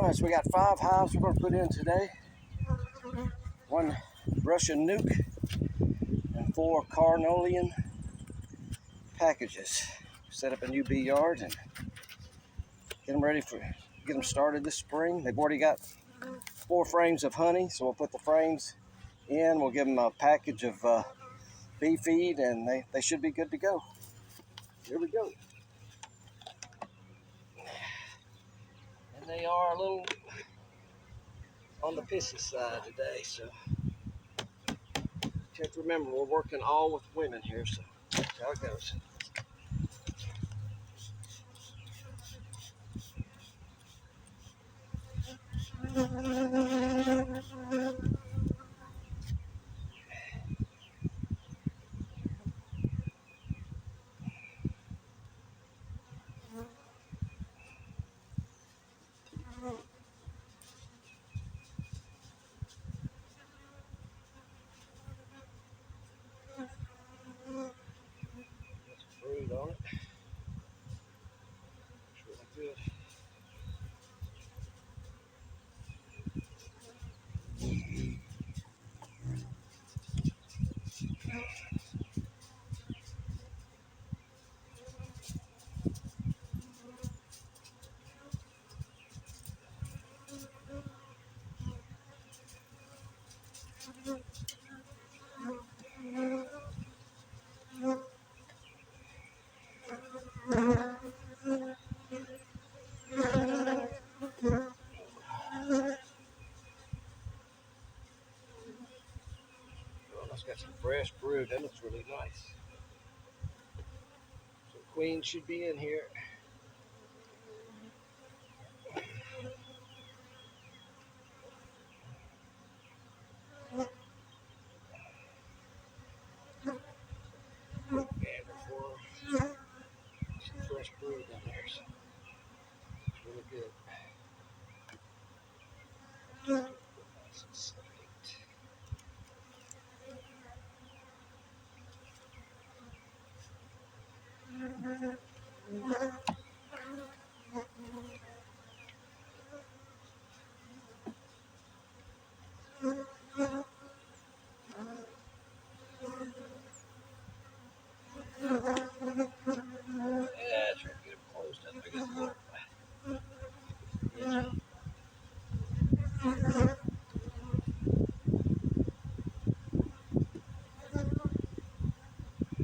Alright, so we got 5 hives we're going to put in today. 1 Russian nuke and 4 Carnolian packages. Set up a new bee yard and get them started this spring. They've already got 4 frames of honey, so we'll put the frames in. We'll give them a package of bee feed, and they should be good to go. Here we go. And they are a little on the pissy side today, so you have to remember we're working all with women here, so that's how it goes. That's fruit on it. It's really good. Well, it's got some fresh brood. That looks really nice. So queen should be in here.